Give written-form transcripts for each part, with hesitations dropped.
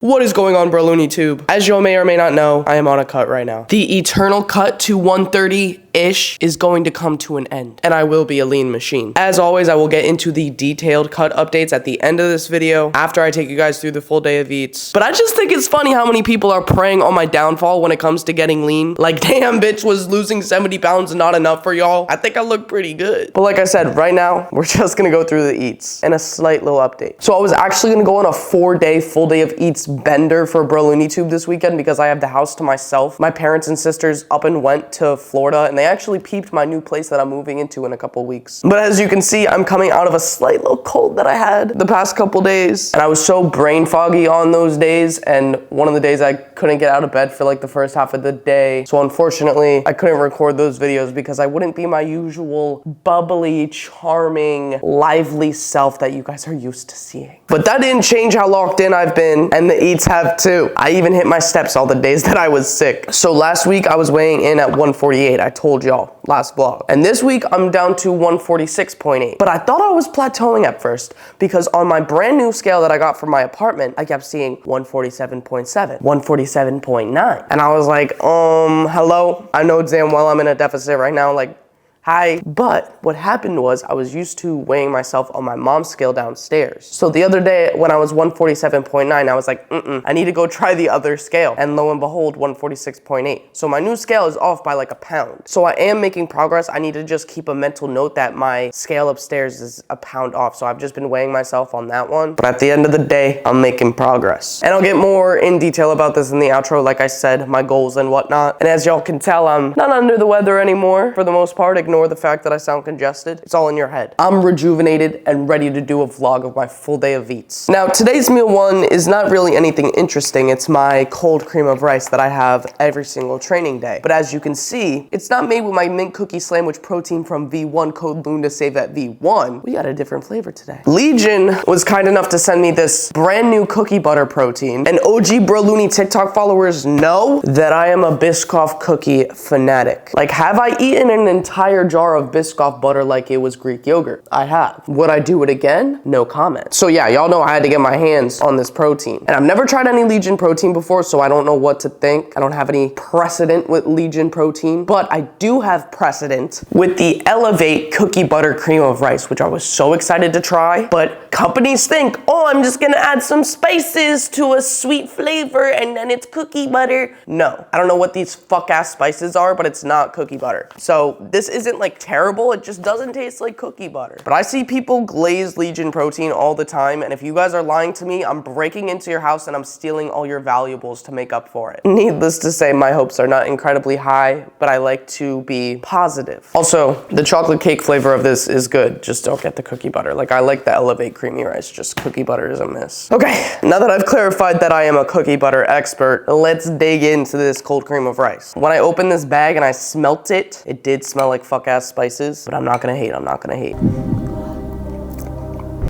What is going on, bro? Loonytube? As you may or may not know, I am on a cut right now. The eternal cut to 130-ish is going to come to an end, and I will be a lean machine. As always, I will get into the detailed cut updates at the end of this video after I take you guys through the full day of eats. But I just think it's funny how many people are preying on my downfall when it comes to getting lean. Like, damn, bitch, was losing 70 pounds not enough for y'all? I think I look pretty good. But like I said, right now, we're just gonna go through the eats and a slight little update. So I was actually gonna go on a 4-day full day of eats bender for bro Loonytube this weekend because I have the house to myself. My parents and sisters up and went to Florida, and they actually peeped my new place that I'm moving into in a couple weeks. But as you can see, I'm coming out of a slight little cold that I had the past couple days, and I was so brain foggy on those days, and one of the days I couldn't get out of bed for like the first half of the day. So unfortunately, I couldn't record those videos because I wouldn't be my usual bubbly, charming, lively self that you guys are used to seeing. But that didn't change how locked in I've been, and the eats have too. I even hit my steps all the days that I was sick. So last week I was weighing in at 148, I told y'all last vlog. And this week I'm down to 146.8. But I thought I was plateauing at first because on my brand new scale that I got from my apartment, I kept seeing 147.7, 147.9. And I was like, hello? I know damn well I'm in a deficit right now, like, hi. But what happened was I was used to weighing myself on my mom's scale downstairs. So the other day when I was 147.9, I was like, I need to go try the other scale. And lo and behold, 146.8. So my new scale is off by like a pound. So I am making progress. I need to just keep a mental note that my scale upstairs is a pound off. So I've just been weighing myself on that one. But at the end of the day, I'm making progress. And I'll get more in detail about this in the outro. Like I said, my goals and whatnot. And as y'all can tell, I'm not under the weather anymore for the most part. Ignore the fact that I sound congested. It's all in your head. I'm rejuvenated and ready to do a vlog of my full day of eats. Now, today's meal one is not really anything interesting. It's my cold cream of rice that I have every single training day. But as you can see, it's not made with my mint cookie sandwich protein from V1, code LOON to save at V1. We got a different flavor today. Legion was kind enough to send me this brand new cookie butter protein. And OG Bro Loony TikTok followers know that I am a Biscoff cookie fanatic. Like, have I eaten an entire jar of Biscoff butter like it was Greek yogurt? I have. Would I do it again? No comment. So yeah, y'all know I had to get my hands on this protein. And I've never tried any Legion protein before, so I don't know what to think. I don't have any precedent with Legion protein, but I do have precedent with the Elevate cookie butter cream of rice, which I was so excited to try. But companies think, oh, I'm just gonna add some spices to a sweet flavor and then it's cookie butter. No, I don't know what these fuck-ass spices are, but it's not cookie butter. So this isn't like terrible, it just doesn't taste like cookie butter. But I see people glaze Legion protein all the time, and if you guys are lying to me, I'm breaking into your house and I'm stealing all your valuables to make up for it. Needless to say, my hopes are not incredibly high, but I like to be positive. Also, the chocolate cake flavor of this is good, just don't get the cookie butter. Like, I like the Elevate creamy rice, just cookie butter is a miss. Okay, now that I've clarified that I am a cookie butter expert, let's dig into this cold cream of rice. When I opened this bag and I smelt it, it did smell like fuck-ass spices, but I'm not gonna hate, I'm not gonna hate.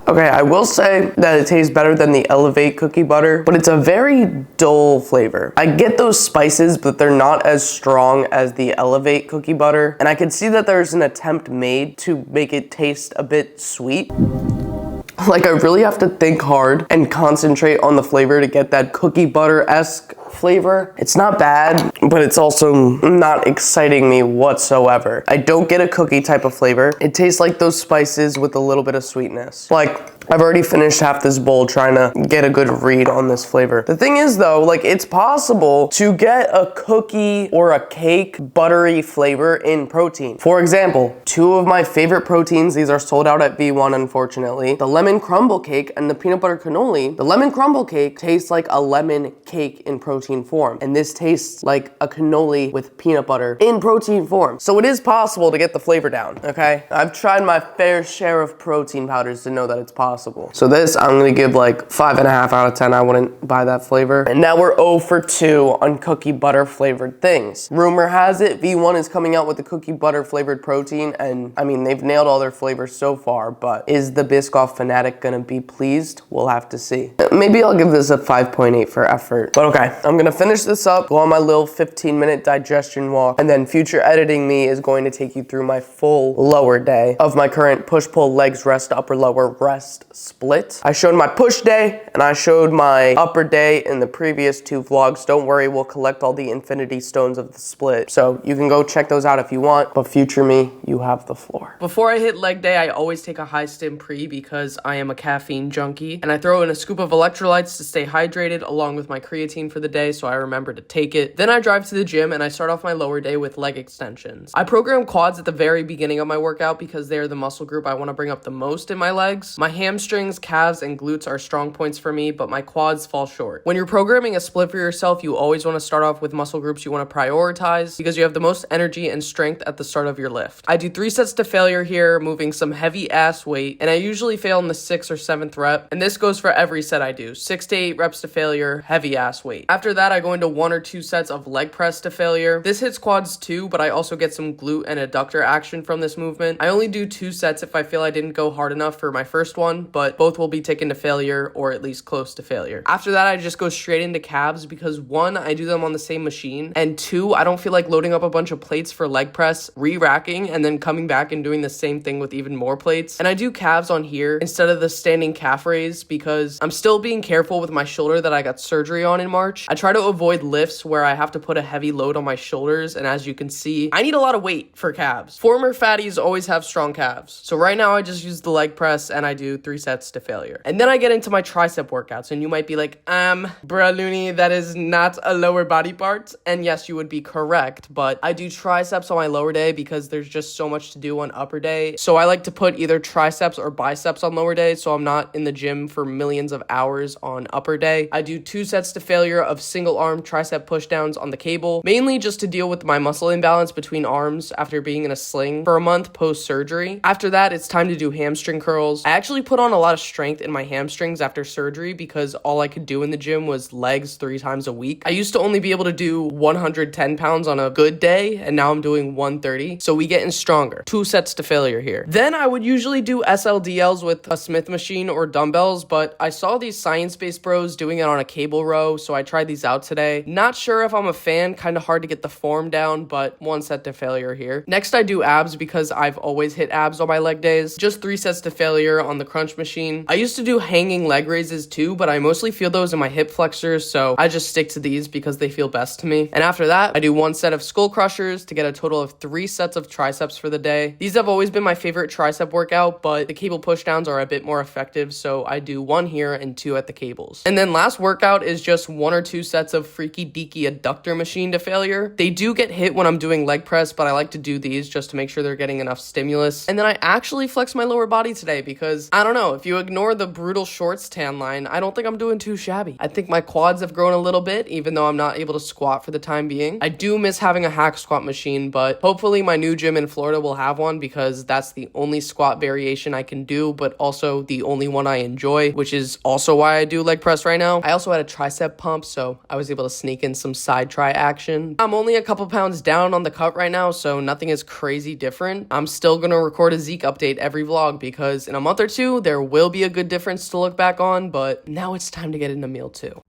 Okay, I will say that it tastes better than the Elevate cookie butter, but it's a very dull flavor. I get those spices, but they're not as strong as the Elevate cookie butter, and I can see that there's an attempt made to make it taste a bit sweet. Like, I really have to think hard and concentrate on the flavor to get that cookie butter-esque flavor. It's not bad, but it's also not exciting me whatsoever. I don't get a cookie type of flavor. It tastes like those spices with a little bit of sweetness. Like, I've already finished half this bowl trying to get a good read on this flavor. The thing is though, like, it's possible to get a cookie or a cake buttery flavor in protein. For example, two of my favorite proteins, these are sold out at V1 unfortunately, the lemon crumble cake and the peanut butter cannoli. The lemon crumble cake tastes like a lemon cake in protein form, and this tastes like a cannoli with peanut butter in protein form. So it is possible to get the flavor down, okay? I've tried my fair share of protein powders to know that it's possible. So this, I'm gonna give like 5.5 out of 10. I wouldn't buy that flavor. And now we're 0 for 2 on cookie butter flavored things. Rumor has it, V1 is coming out with the cookie butter flavored protein, and I mean, they've nailed all their flavors so far, but is the Biscoff fanatic gonna be pleased? We'll have to see. Maybe I'll give this a 5.8 for effort. But okay, I'm gonna finish this up, go on my little 15-minute digestion walk, and then future editing me is going to take you through my full lower day of my current push-pull legs rest upper lower rest split. I showed my push day and I showed my upper day in the previous 2 vlogs. Don't worry, we'll collect all the infinity stones of the split. So you can go check those out if you want, but future me, you have the floor. Before I hit leg day, I always take a high stim pre because I am a caffeine junkie, and I throw in a scoop of electrolytes to stay hydrated along with my creatine for the day so I remember to take it. Then I drive to the gym and I start off my lower day with leg extensions. I program quads at the very beginning of my workout because they are the muscle group I want to bring up the most in my legs. My hamstrings, calves, and glutes are strong points for me, but my quads fall short. When you're programming a split for yourself, you always want to start off with muscle groups you want to prioritize because you have the most energy and strength at the start of your lift. I do 3 sets to failure here, moving some heavy ass weight, and I usually fail in the 6th or 7th rep, and this goes for every set I do. 6 to 8 reps to failure, heavy ass weight. After that, I go into 1 or 2 sets of leg press to failure. This hits quads too, but I also get some glute and adductor action from this movement. I only do 2 sets if I feel I didn't go hard enough for my first one, but both will be taken to failure or at least close to failure. After that, I just go straight into calves because 1, I do them on the same machine, and 2, I don't feel like loading up a bunch of plates for leg press, re-racking, and then coming back and doing the same thing with even more plates. And I do calves on here instead of the standing calf raise because I'm still being careful with my shoulder that I got surgery on in March. I try to avoid lifts where I have to put a heavy load on my shoulders, and as you can see, I need a lot of weight for calves. Former fatties always have strong calves. So right now I just use the leg press and I do 3 sets to failure. And then I get into my tricep workouts, and you might be like, bruh Loony, that is not a lower body part. And yes, you would be correct, but I do triceps on my lower day because there's just so much to do on upper day. So I like to put either triceps or biceps on lower day so I'm not in the gym for millions of hours on upper day. I do 2 sets to failure of single arm tricep pushdowns on the cable, mainly just to deal with my muscle imbalance between arms after being in a sling for a month post surgery. After that, it's time to do hamstring curls. I actually put on a lot of strength in my hamstrings after surgery because all I could do in the gym was legs 3 times a week. I used to only be able to do 110 pounds on a good day, and now I'm doing 130. So we getting stronger. 2 sets to failure here. Then I would usually do SLDLs with a Smith machine or dumbbells, but I saw these science-based bros doing it on a cable row, so I tried these out today. Not sure if I'm a fan, kind of hard to get the form down, but 1 set to failure here. Next, I do abs because I've always hit abs on my leg days. Just 3 sets to failure on the crunch machine. I used to do hanging leg raises too, but I mostly feel those in my hip flexors, so I just stick to these because they feel best to me. And after that, I do 1 set of skull crushers to get a total of 3 sets of triceps for the day. These have always been my favorite tricep workout, but the cable pushdowns are a bit more effective, so I do 1 here and 2 at the cables. And then last workout is just 1 or 2 sets of freaky deaky adductor machine to failure. They do get hit when I'm doing leg press, but I like to do these just to make sure they're getting enough stimulus. And then I actually flex my lower body today because, I don't know, if you ignore the brutal shorts tan line, I don't think I'm doing too shabby. I think my quads have grown a little bit, even though I'm not able to squat for the time being. I do miss having a hack squat machine, but hopefully my new gym in Florida will have one because that's the only squat variation I can do, but also the only one I enjoy, which is also why I do leg press right now. I also had a tricep pump, so I was able to sneak in some side try action. I'm only a couple pounds down on the cut right now, so nothing is crazy different. I'm still gonna record a Zeke update every vlog because in a month or 2, there will be a good difference to look back on, but now it's time to get into meal 2.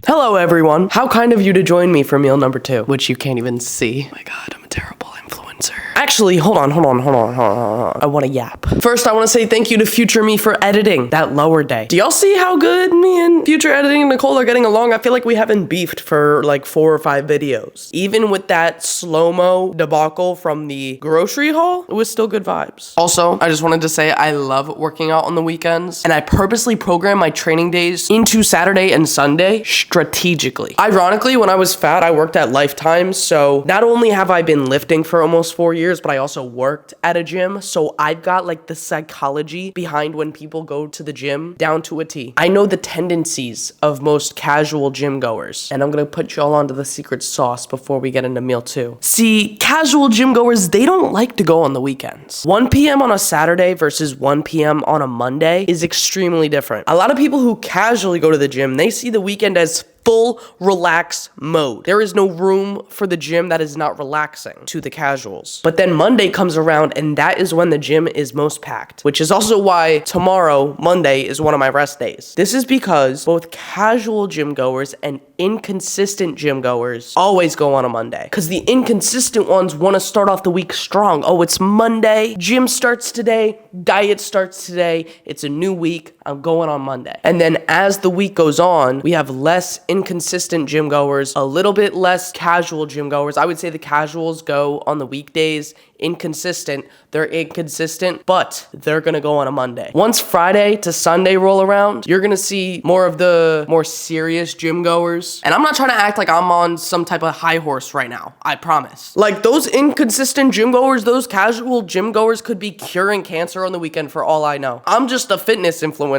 Hello everyone, how kind of you to join me for meal number 2, which you can't even see. Oh my god, I'm a terrible influencer. Actually, hold on. I want to yap. First, I want to say thank you to future me for editing that lower day. Do y'all see how good me and future editing and Nicole are getting along? I feel like we haven't beefed for like 4 or 5 videos. Even with that slow-mo debacle from the grocery haul, it was still good vibes. Also, I just wanted to say I love working out on the weekends, and I purposely program my training days into Saturday and Sunday strategically. Ironically, when I was fat, I worked at Lifetime, so not only have I been lifting for almost 4 years, but I also worked at a gym, so I've got like the psychology behind when people go to the gym down to a T. I know the tendencies of most casual gym goers, and I'm gonna put y'all onto the secret sauce before we get into meal 2. See, casual gym goers, they don't like to go on the weekends. 1 p.m. on a Saturday versus 1 p.m. on a Monday is extremely different. A lot of people who casually go to the gym, they see the weekend as full relax mode. There is no room for the gym that is not relaxing to the casuals. But then Monday comes around and that is when the gym is most packed, which is also why tomorrow, Monday, is one of my rest days. This is because both casual gym goers and inconsistent gym goers always go on a Monday. Because the inconsistent ones want to start off the week strong. Oh, it's Monday, gym starts today, diet starts today, it's a new week, I'm going on Monday. And then as the week goes on, we have less inconsistent gym goers, a little bit less casual gym goers. I would say the casuals go on the weekdays, inconsistent, they're inconsistent, but they're gonna go on a Monday. Once Friday to Sunday roll around, you're gonna see more of the more serious gym goers. And I'm not trying to act like I'm on some type of high horse right now, I promise. Like those inconsistent gym goers, those casual gym goers could be curing cancer on the weekend for all I know. I'm just a fitness influencer.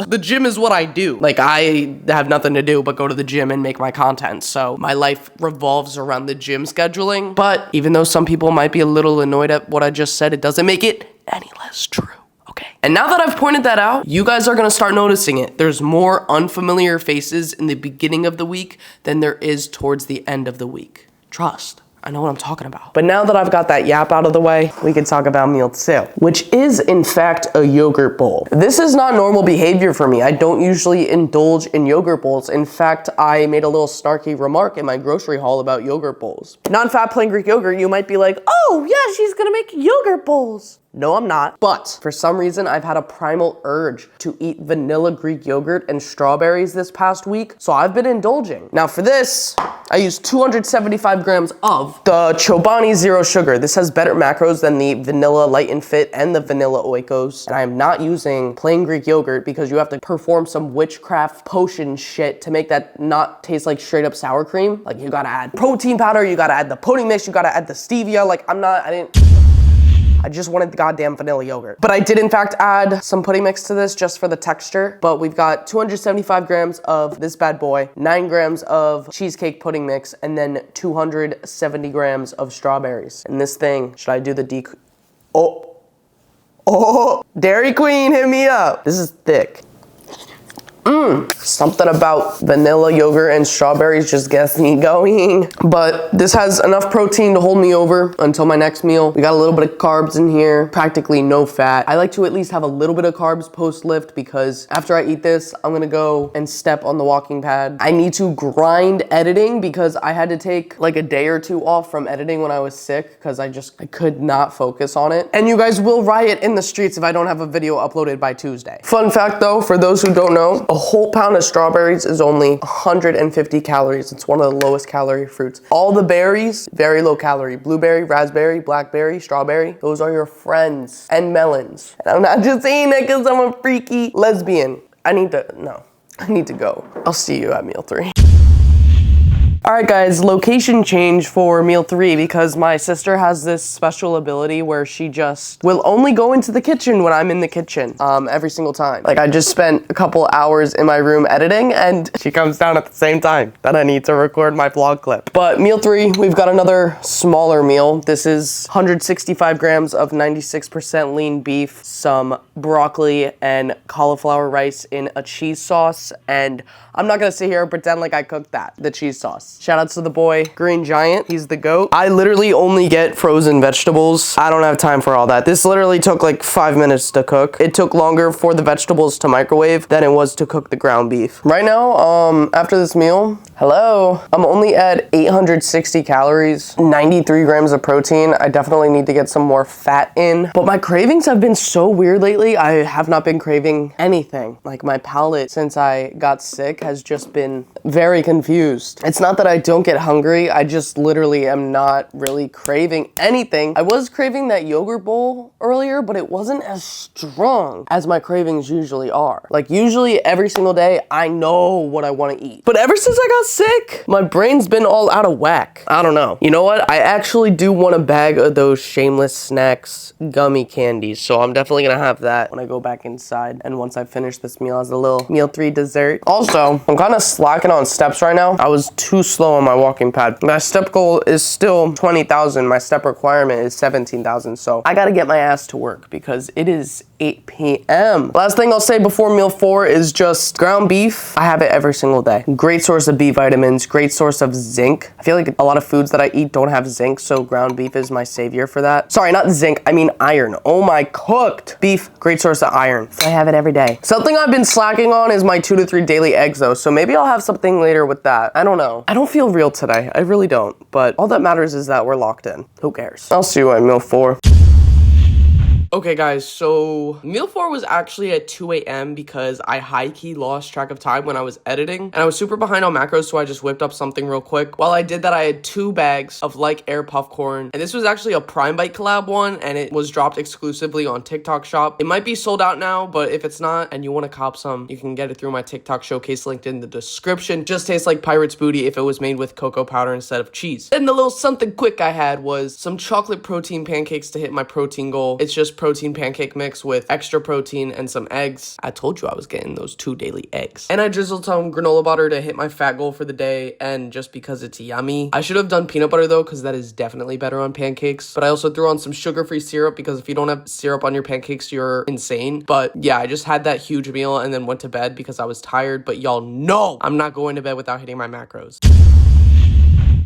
The gym is what I do. Like I have nothing to do but go to the gym and make my content. So my life revolves around the gym scheduling. But even though some people might be a little annoyed at what I just said, it doesn't make it any less true. Okay. And now that I've pointed that out, you guys are gonna start noticing it. There's more unfamiliar faces in the beginning of the week than there is towards the end of the week. Trust. I know what I'm talking about. But now that I've got that yap out of the way, we can talk about meal 2, which is in fact a yogurt bowl. This is not normal behavior for me. I don't usually indulge in yogurt bowls. In fact, I made a little snarky remark in my grocery haul about yogurt bowls. Non-fat plain Greek yogurt, you might be like, oh yeah, she's gonna make yogurt bowls. No, I'm not. But for some reason, I've had a primal urge to eat vanilla Greek yogurt and strawberries this past week, so I've been indulging. Now for this, I used 275 grams of the Chobani Zero Sugar. This has better macros than the vanilla Light and Fit and the vanilla Oikos. And I am not using plain Greek yogurt because you have to perform some witchcraft potion shit to make that not taste like straight up sour cream. Like you gotta add protein powder, you gotta add the pudding mix, you gotta add the stevia. Like I just wanted the goddamn vanilla yogurt. But I did in fact add some pudding mix to this just for the texture. But we've got 275 grams of this bad boy, 9 grams of cheesecake pudding mix, and then 270 grams of strawberries. And this thing, should I do the Oh, Dairy Queen, hit me up. This is thick. Something about vanilla yogurt and strawberries just gets me going. But this has enough protein to hold me over until my next meal. We got a little bit of carbs in here, practically no fat. I like to at least have a little bit of carbs post-lift because after I eat this, I'm gonna go and step on the walking pad. I need to grind editing because I had to take like a day or 2 off from editing when I was sick because I could not focus on it. And you guys will riot in the streets if I don't have a video uploaded by Tuesday. Fun fact though, for those who don't know, a whole pound of strawberries is only 150 calories. It's one of the lowest calorie fruits. All the berries, very low calorie. Blueberry, raspberry, blackberry, strawberry, those are your friends. And melons. And I'm not just saying that because I'm a freaky lesbian. I need to go. I'll see you at meal 3. All right, guys, location change for meal 3 because my sister has this special ability where she just will only go into the kitchen when I'm in the kitchen every single time. Like I just spent a couple hours in my room editing and she comes down at the same time that I need to record my vlog clip. But meal 3, we've got another smaller meal. This is 165 grams of 96% lean beef, some broccoli and cauliflower rice in a cheese sauce. And I'm not gonna sit here and pretend like I cooked that, the cheese sauce. Shout out to the boy, Green Giant. He's the GOAT. I literally only get frozen vegetables. I don't have time for all that. This literally took like 5 minutes to cook. It took longer for the vegetables to microwave than it was to cook the ground beef. Right now, after this meal, I'm only at 860 calories, 93 grams of protein. I definitely need to get some more fat in. But my cravings have been so weird lately. I have not been craving anything. Like my palate since I got sick has just been very confused. It's not that I don't get hungry, I just literally am not really craving anything. I was craving that yogurt bowl earlier, but it wasn't as strong as my cravings usually are. Like usually every single day, I know what I want to eat. But ever since I got sick, my brain's been all out of whack. I don't know. You know what? I actually do want a bag of those Shameless Snacks gummy candies, so I'm definitely gonna have that when I go back inside and once I finish this meal as a little meal 3 dessert. Also, I'm kind of slacking on steps right now. I was too slow on my walking pad. My step goal is still 20,000. My step requirement is 17,000. So I gotta get my ass to work because it is 8 p.m. Last thing I'll say before meal 4 is just ground beef. I have it every single day. Great source of B vitamins, great source of zinc. I feel like a lot of foods that I eat don't have zinc, so ground beef is my savior for that. Sorry, not zinc, I mean iron. Oh my, cooked beef, great source of iron. I have it every day. Something I've been slacking on is my 2 to 3 daily eggs though, so maybe I'll have something later with that. I don't know. I don't feel real today. I really don't, but all that matters is that we're locked in. Who cares? I'll see you at meal 4. Okay guys, so meal 4 was actually at 2 a.m. because I high-key lost track of time when I was editing and I was super behind on macros, so I just whipped up something real quick. While I did that, I had 2 bags of like air popcorn, and this was actually a Prime Bite collab one, and it was dropped exclusively on TikTok shop. It might be sold out now, but if it's not and you want to cop some, you can get it through my TikTok showcase linked in the description. Just tastes like pirate's booty if it was made with cocoa powder instead of cheese. And the little something quick I had was some chocolate protein pancakes to hit my protein goal. It's just protein pancake mix with extra protein and some eggs. I told you I was getting those 2 daily eggs. And I drizzled some granola butter to hit my fat goal for the day, and just because it's yummy. I should have done peanut butter though, because that is definitely better on pancakes. But I also threw on some sugar-free syrup, because if you don't have syrup on your pancakes, you're insane. But yeah, I just had that huge meal and then went to bed because I was tired. But y'all know I'm not going to bed without hitting my macros.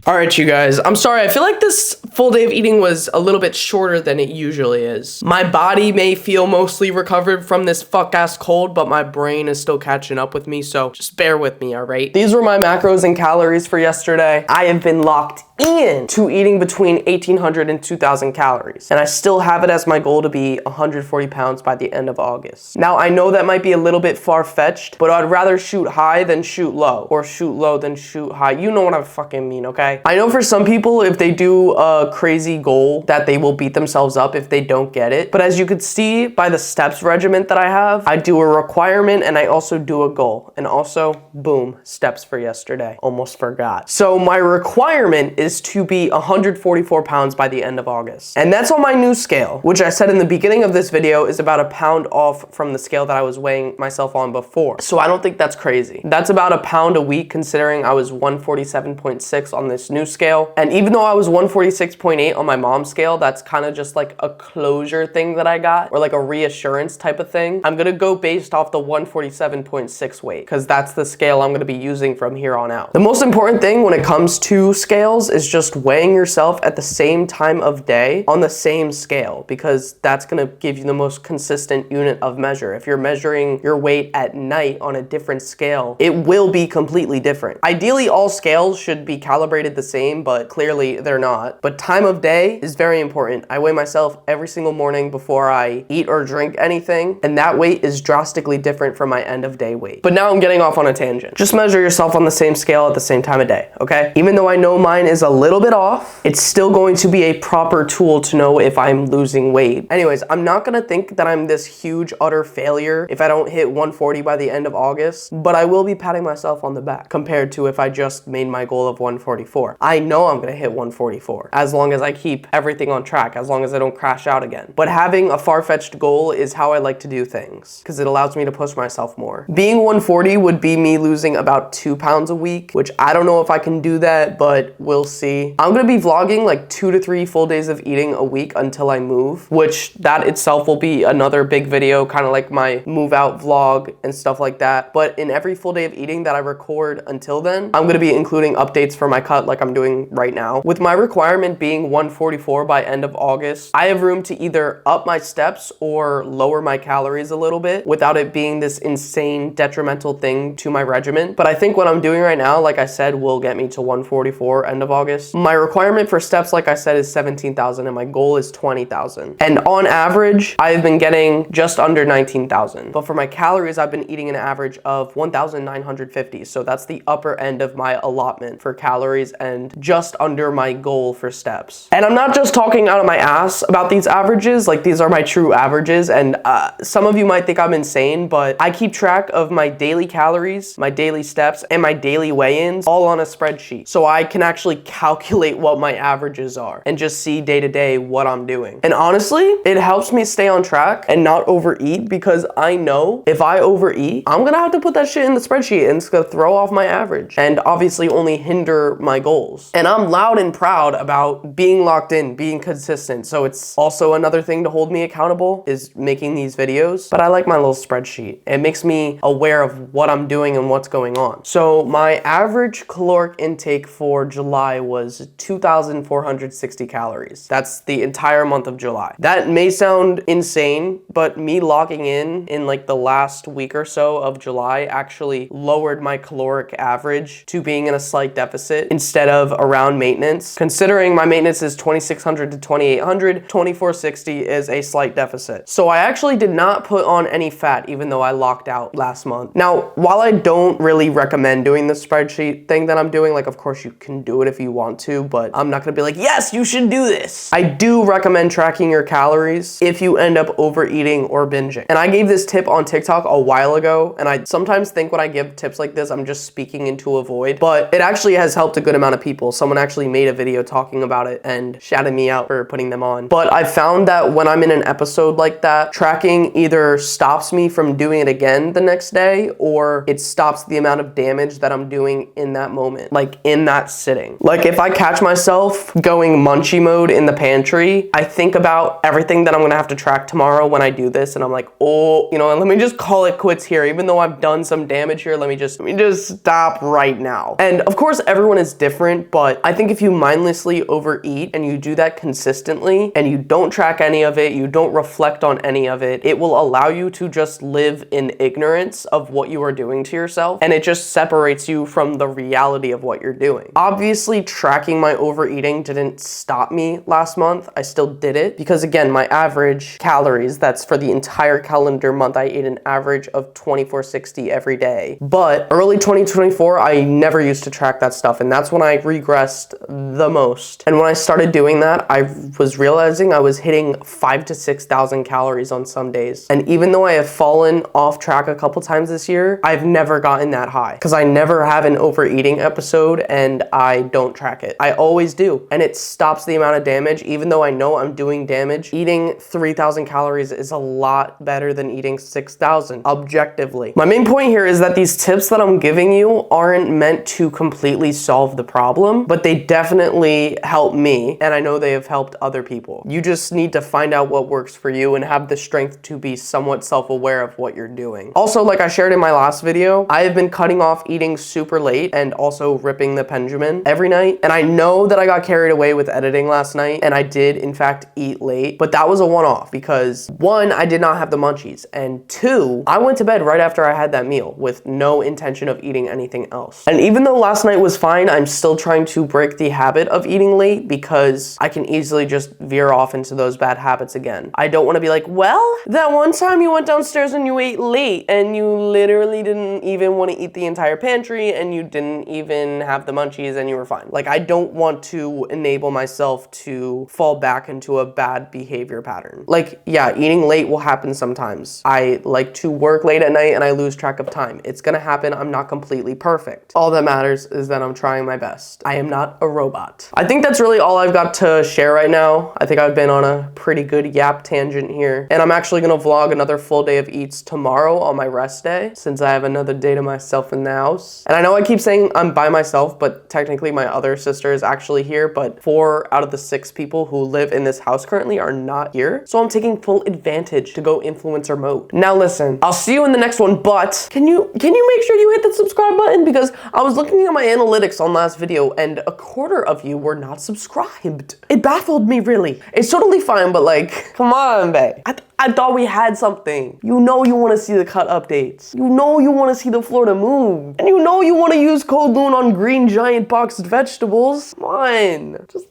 All right, you guys, I'm sorry. I feel like this full day of eating was a little bit shorter than it usually is. My body may feel mostly recovered from this fuck-ass cold, but my brain is still catching up with me, so just bear with me, all right? These were my macros and calories for yesterday. I have been locked in to eating between 1,800 and 2,000 calories, and I still have it as my goal to be 140 pounds by the end of August. Now, I know that might be a little bit far-fetched, but I'd rather shoot high than shoot low, or shoot low than shoot high. You know what I fucking mean, okay? I know for some people, if they do a crazy goal, that they will beat themselves up if they don't get it. But as you could see by the steps regiment that I have, I do a requirement and I also do a goal. And also, boom, steps for yesterday. Almost forgot. So my requirement is to be 144 pounds by the end of August. And that's on my new scale, which I said in the beginning of this video is about a pound off from the scale that I was weighing myself on before. So I don't think that's crazy. That's about a pound a week considering I was 147.6 on this new scale. And even though I was 146.8 on my mom's scale, that's kind of just like a closure thing that I got, or like a reassurance type of thing. I'm gonna go based off the 147.6 weight because that's the scale I'm gonna be using from here on out. The most important thing when it comes to scales is just weighing yourself at the same time of day on the same scale, because that's gonna give you the most consistent unit of measure. If you're measuring your weight at night on a different scale, it will be completely different. Ideally, all scales should be calibrated the same, but clearly they're not. But time of day is very important. I weigh myself every single morning before I eat or drink anything, and that weight is drastically different from my end of day weight. But now I'm getting off on a tangent. Just measure yourself on the same scale at the same time of day, okay? Even though I know mine is a little bit off, it's still going to be a proper tool to know if I'm losing weight. Anyways, I'm not gonna think that I'm this huge utter failure if I don't hit 140 by the end of August, but I will be patting myself on the back compared to if I just made my goal of 144. I know I'm gonna hit 144 as long as I keep everything on track, as long as I don't crash out again. But having a far-fetched goal is how I like to do things because it allows me to push myself more. Being 140 would be me losing about 2 pounds a week, which I don't know if I can do that, but we'll see. I'm gonna be vlogging like 2 to 3 full days of eating a week until I move, which that itself will be another big video, kind of like my move out vlog and stuff like that. But in every full day of eating that I record until then, I'm gonna be including updates for my cut like I'm doing right now. With my requirement being 144 by end of August, I have room to either up my steps or lower my calories a little bit without it being this insane detrimental thing to my regimen. But I think what I'm doing right now, like I said, will get me to 144 end of August. My requirement for steps, like I said, is 17,000 and my goal is 20,000. And on average, I've been getting just under 19,000. But for my calories, I've been eating an average of 1,950. So that's the upper end of my allotment for calories and just under my goal for steps. And I'm not just talking out of my ass about these averages, like these are my true averages, and some of you might think I'm insane, but I keep track of my daily calories, my daily steps, and my daily weigh-ins all on a spreadsheet. So I can actually calculate what my averages are and just see day to day what I'm doing. And honestly, it helps me stay on track and not overeat, because I know if I overeat, I'm gonna have to put that shit in the spreadsheet and it's gonna throw off my average and obviously only hinder my goals. And I'm loud and proud about being locked in, being consistent. So it's also another thing to hold me accountable is making these videos. But I like my little spreadsheet. It makes me aware of what I'm doing and what's going on. So my average caloric intake for July was 2,460 calories. That's the entire month of July. That may sound insane, but me logging in like the last week or so of July actually lowered my caloric average to being in a slight deficit instead of around maintenance. Considering my maintenance is 2,600 to 2,800, 2,460 is a slight deficit. So I actually did not put on any fat even though I locked out last month. Now, while I don't really recommend doing the spreadsheet thing that I'm doing, like of course you can do it if you want to, but I'm not gonna be like, yes, you should do this. I do recommend tracking your calories if you end up overeating or binging. And I gave this tip on TikTok a while ago, and I sometimes think when I give tips like this, I'm just speaking into a void, but it actually has helped a good amount of people. Someone actually made a video talking about it and shouted me out for putting them on. But I found that when I'm in an episode like that, tracking either stops me from doing it again the next day, or it stops the amount of damage that I'm doing in that moment, like in that sitting. Like if I catch myself going munchie mode in the pantry, I think about everything that I'm gonna have to track tomorrow when I do this, and I'm like, oh, you know, let me just call it quits here. Even though I've done some damage here, let me just stop right now. And of course, everyone is different, but I think if you mindlessly overeat and you do that consistently and you don't track any of it, you don't reflect on any of it, it will allow you to just live in ignorance of what you are doing to yourself, and it just separates you from the reality of what you're doing. Obviously, tracking my overeating didn't stop me last month. I still did it because, again, my average calories, that's for the entire calendar month, I ate an average of 2,460 every day. But early 2024, I never used to track that stuff, and that's when I regressed the most. And when I started doing that, I was realizing I was hitting 5,000 to 6,000 calories on some days. And even though I have fallen off track a couple times this year, I've never gotten that high because I never have an overeating episode and I don't track it. I always do. And it stops the amount of damage. Even though I know I'm doing damage, eating 3,000 calories is a lot better than eating 6,000 objectively. My main point here is that these tips that I'm giving you aren't meant to completely solve the problem, but they definitely help me, and I know they have helped other people. You just need to find out what works for you and have the strength to be somewhat self-aware of what you're doing. Also, like I shared in my last video, I have been cutting off eating super late and also ripping the Benjamin every night. And I know that I got carried away with editing last night, and I did in fact eat late, but that was a one-off because one, I did not have the munchies, and two, I went to bed right after I had that meal with no intention of eating anything else. And even though last night was fine, I'm still trying to break the habit of eating late because I can easily just veer off into those bad habits again. I don't want to be like, well, that one time you went downstairs and you ate late and you literally didn't even want to eat the entire pantry and you didn't even have the munchies and you were fine. Like, I don't want to enable myself to fall back into a bad behavior pattern. Like, yeah, eating late will happen sometimes. I like to work late at night and I lose track of time. It's gonna happen. I'm not completely perfect. All that matters is that I'm trying my best. I am not a robot. I think that's really all I've got to share right now. I think I've been on a pretty good yap tangent here. And I'm actually gonna vlog another full day of eats tomorrow on my rest day, since I have another day to myself in the house. And I know I keep saying I'm by myself, but technically my other sister is actually here, but 4 out of the 6 people who live in this house currently are not here. So I'm taking full advantage to go influencer mode. Now listen, I'll see you in the next one, but can you make sure you hit the subscribe button? Because I was looking at my analytics on last video and a quarter of you were not subscribed. It baffled me, really. It's totally fine, but like, come on, babe. I thought we had something. You know you want to see the cut updates. You know you want to see the Florida move. And you know you want to use code LOON on green giant boxed vegetables. Come on. Just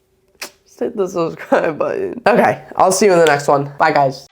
hit the subscribe button. Okay, I'll see you in the next one. Bye, guys.